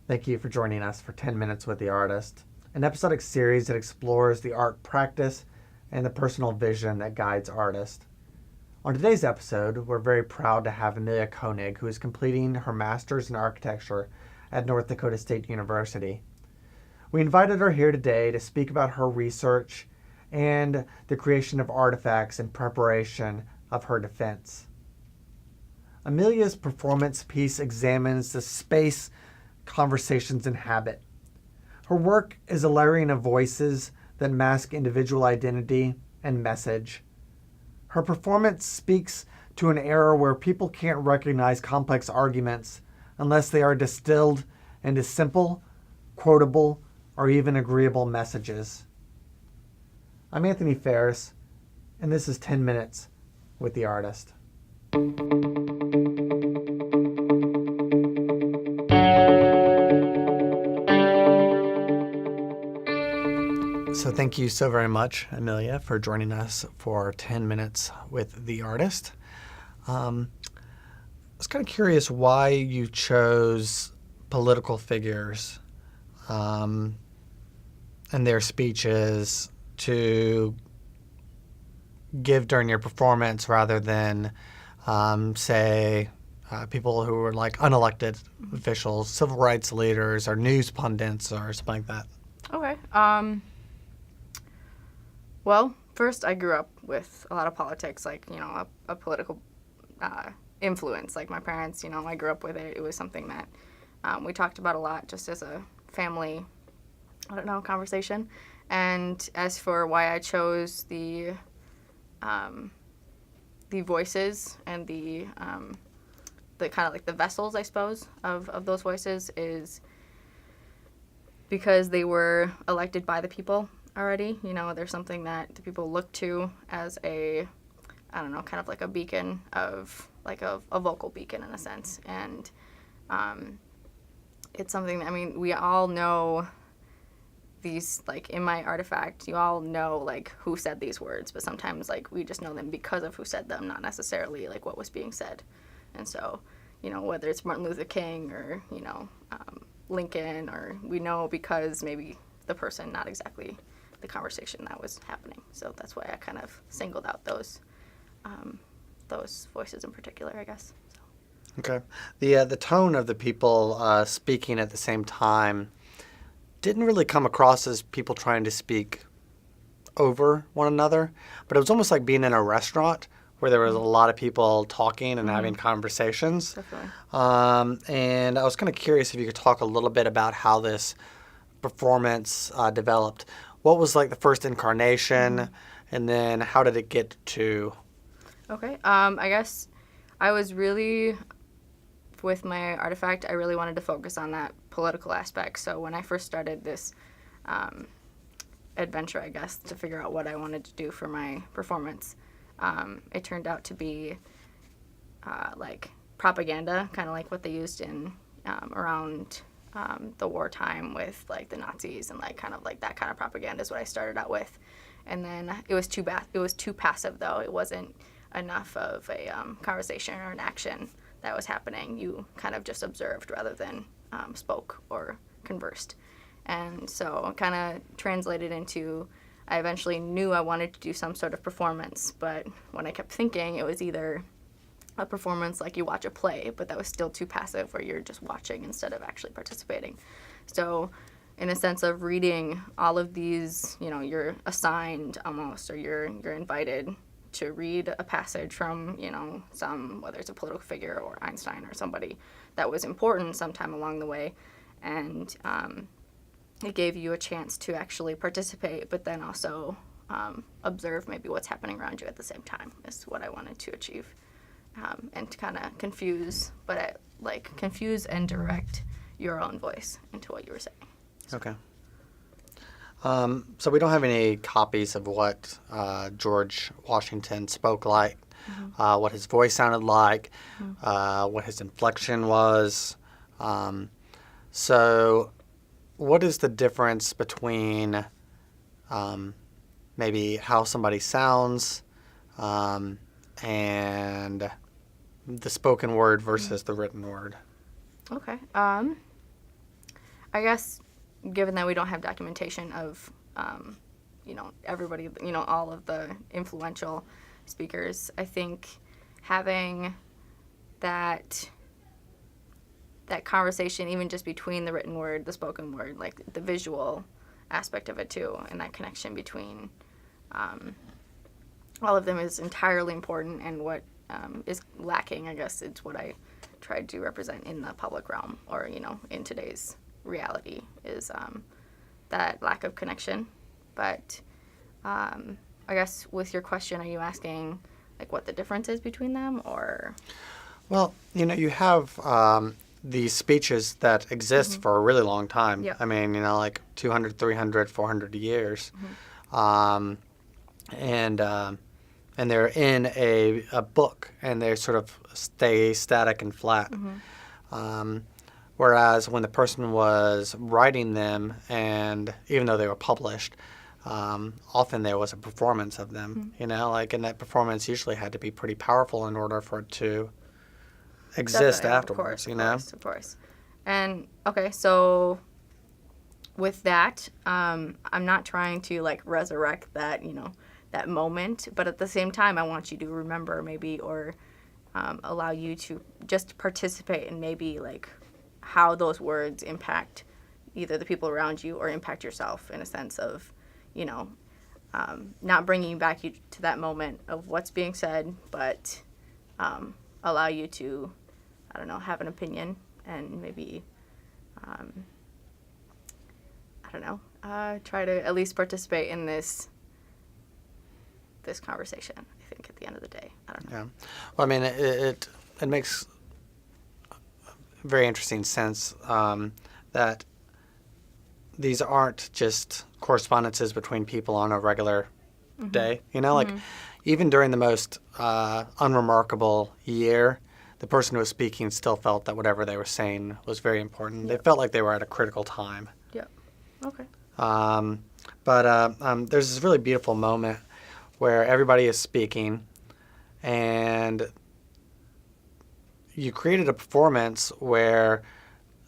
Thank you for joining us for 10 Minutes with the Artist, an episodic series that explores the art practice and the personal vision that guides artists. On today's episode, we're very proud to have Amelia Koenig, who is completing her master's in architecture at North Dakota State University. We invited her here today to speak about her research and the creation of artifacts in preparation of her defense. Amelia's performance piece examines the space conversations inhabit. Her work is a layering of voices that mask individual identity and message. Her performance speaks to an era where people can't recognize complex arguments unless they are distilled into simple, quotable, or even agreeable messages. I'm Anthony Ferris, and this is 10 Minutes with the Artist. So thank you so very much, Amelia, for joining us for 10 Minutes with the Artist. I was kind of curious why you chose political figures and their speeches to give during your performance rather than, say, people who were like unelected officials, civil rights leaders, or news pundits, or something like that. Okay. Well, first, I grew up with a lot of politics, like, a political influence. Like, my parents, I grew up with it. It was something that we talked about a lot just as a family, conversation. And as for why I chose the voices and the kind of like the vessels, I suppose, of those voices is because they were elected by the people already. There's something that the people look to as a, kind of like a beacon of, like a vocal beacon in a sense. And it's something that, we all know these, like, in my artifact, you all know, like, who said these words, but sometimes, like, we just know them because of who said them, not necessarily, like, what was being said. And so, whether it's Martin Luther King or, Lincoln, or we know because maybe the person, not exactly the conversation that was happening. So that's why I kind of singled out those voices in particular, I guess. So. Okay. The tone of the people speaking at the same time didn't really come across as people trying to speak over one another, but it was almost like being in a restaurant where there was a lot of people talking and having conversations. Definitely. And I was kind of curious if you could talk a little bit about how this performance developed. What was like the first incarnation, and then how did it get to? Okay. I guess I was really, with my artifact, I really wanted to focus on that political aspect. So when I first started this adventure, I guess, to figure out what I wanted to do for my performance, it turned out to be like propaganda, kind of like what they used in around the wartime with like the Nazis, and like kind of like that kind of propaganda is what I started out with. And then it was too passive though. It wasn't enough of a conversation or an action that was happening. You kind of just observed rather than spoke or conversed. And so it kind of translated into, I eventually knew I wanted to do some sort of performance, but when I kept thinking, it was either a performance like you watch a play, but that was still too passive, where you're just watching instead of actually participating. So in a sense of reading all of these, you're assigned almost, or you're invited to read a passage from, some, whether it's a political figure or Einstein or somebody that was important sometime along the way. And it gave you a chance to actually participate, but then also observe maybe what's happening around you at the same time is what I wanted to achieve. And to kind of confuse and direct your own voice into what you were saying. Okay. So we don't have any copies of what George Washington spoke like, what his voice sounded like, what his inflection was. So what is the difference between maybe how somebody sounds and the spoken word versus the written word? Okay. I guess, given that we don't have documentation of, everybody, all of the influential speakers, I think having that conversation, even just between the written word, the spoken word, like the visual aspect of it too, and that connection between all of them is entirely important, and what is lacking, I guess, it's what I tried to represent in the public realm, or, in today's reality, is that lack of connection. But I guess with your question, are you asking like what the difference is between them, or? Well, you have these speeches that exist for a really long time. Yep. I mean, like 200, 300, 400 years. And they're in a book, and they sort of stay static and flat. Whereas when the person was writing them, and even though they were published, often there was a performance of them, and that performance usually had to be pretty powerful in order for it to exist afterwards, Of course. And, okay, so with that, I'm not trying to, like, resurrect that, that moment, but at the same time, I want you to remember maybe, or allow you to just participate in maybe, like, how those words impact either the people around you or impact yourself, in a sense of, not bringing you back to that moment of what's being said, but allow you to, I don't know, have an opinion, and maybe, try to at least participate in this conversation, I think, at the end of the day. I don't know. Yeah. Well, I mean, it makes very interesting sense that these aren't just correspondences between people on a regular day. Like even during the most unremarkable year, the person who was speaking still felt that whatever they were saying was very important. Yep. They felt like they were at a critical time. Yep. Okay. But there's this really beautiful moment where everybody is speaking, and you created a performance where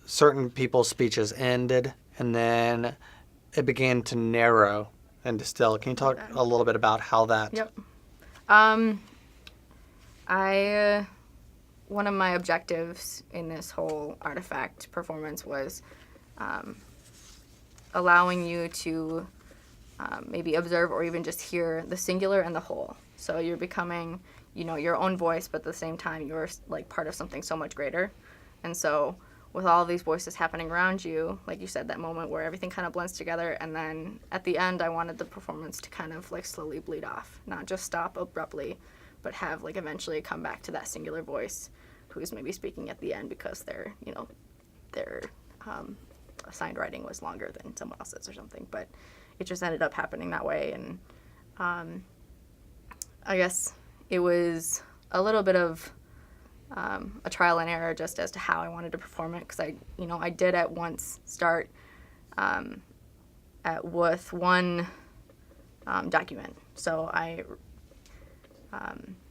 certain people's speeches ended, and then it began to narrow and distill. Can you talk a little bit about how that? Yep. One of my objectives in this whole artifact performance was allowing you to maybe observe or even just hear the singular and the whole. So you're becoming, your own voice, but at the same time, you're like part of something so much greater. And so with all these voices happening around you, like you said, that moment where everything kind of blends together, and then at the end, I wanted the performance to kind of like slowly bleed off, not just stop abruptly, but have like eventually come back to that singular voice who's maybe speaking at the end because their assigned writing was longer than someone else's or something. But it just ended up happening that way, and I guess it was a little bit of a trial and error just as to how I wanted to perform it, because I did at once start with one document. So I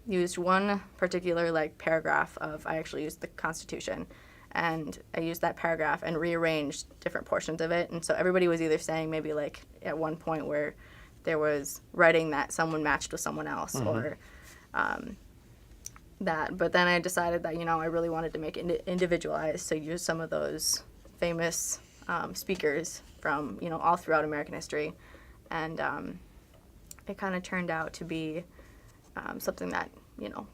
used one particular paragraph I actually used the Constitution, and I used that paragraph and rearranged different portions of it. And so everybody was either saying maybe at one point where there was writing that someone matched with someone else, or that. But then I decided that, I really wanted to make it individualized, so use some of those famous speakers from, all throughout American history. And it kind of turned out to be something that,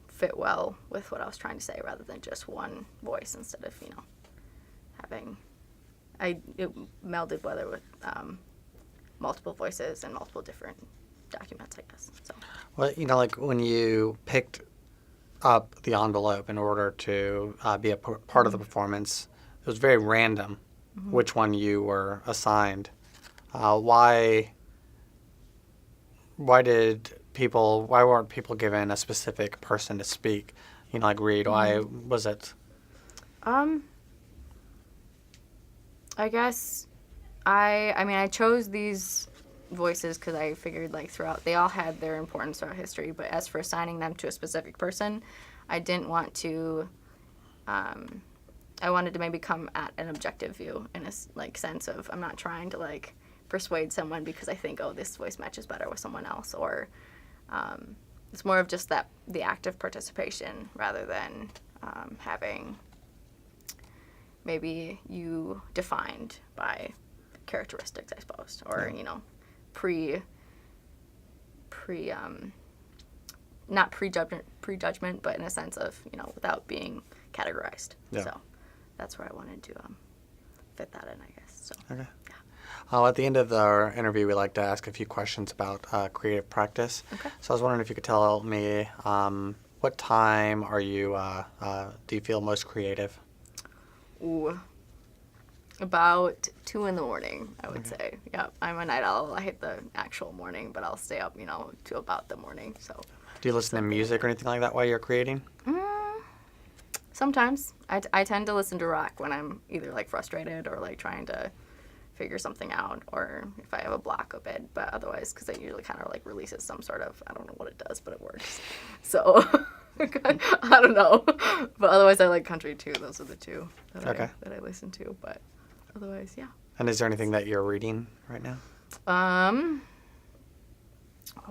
fit well with what I was trying to say, rather than just one voice, instead of, having, it melded whether with multiple voices and multiple different documents, I guess. So. Well, when you picked up the envelope in order to be a part of the performance, it was very random which one you were assigned. Why weren't people given a specific person to speak? Read. Why was it? I guess I chose these voices because I figured throughout, they all had their importance throughout history, but as for assigning them to a specific person, I didn't want to I wanted to maybe come at an objective view in a sense of I'm not trying to like persuade someone because I think, oh, this voice matches better with someone else, or it's more of just that the active participation rather than having maybe you defined by characteristics, I suppose, or not prejudgment, but in a sense of without being categorized. Yeah. So that's where I wanted to fit that in, I guess. So Okay. yeah. At the end of our interview, we like to ask a few questions about creative practice. Okay. So I was wondering if you could tell me what time are you do you feel most creative? Ooh. About 2 a.m, I would say. Yep, I'm a night owl. I hate the actual morning, but I'll stay up, to about the morning. So. Do you listen to music or anything like that while you're creating? Sometimes. I tend to listen to rock when I'm either like frustrated or like trying to figure something out, or if I have a block a bit. But otherwise, because it usually kind of like releases some sort of, I don't know what it does, but it works. So I don't know. But otherwise, I like country too. Those are the two that I listen to. But otherwise, yeah. And is there anything that you're reading right now? Oh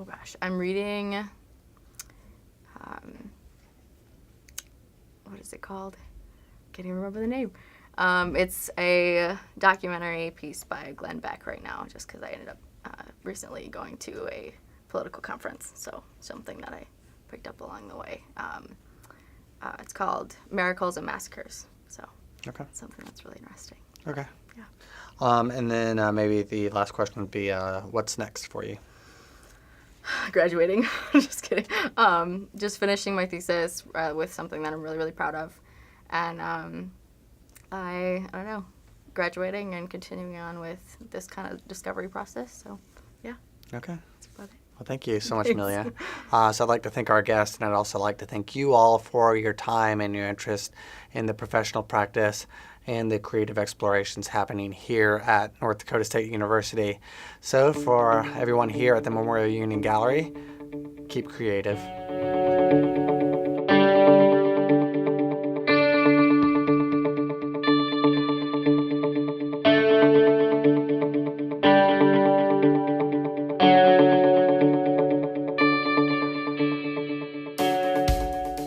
gosh, I'm reading. What is it called? Can't even remember the name. It's a documentary piece by Glenn Beck right now, just because I ended up recently going to a political conference, so something that I picked up along the way. It's called Miracles and Massacres, so something that's really interesting. Okay. Yeah. And then maybe the last question would be, what's next for you? Graduating. Just kidding. Just finishing my thesis with something that I'm really, really proud of. And I don't know, graduating and continuing on with this kind of discovery process. So, yeah. Okay. That's about it. Well, thank you so much, Amelia. So I'd like to thank our guest, and I'd also like to thank you all for your time and your interest in the professional practice and the creative explorations happening here at North Dakota State University. So for everyone here at the Memorial Union Gallery, keep creative.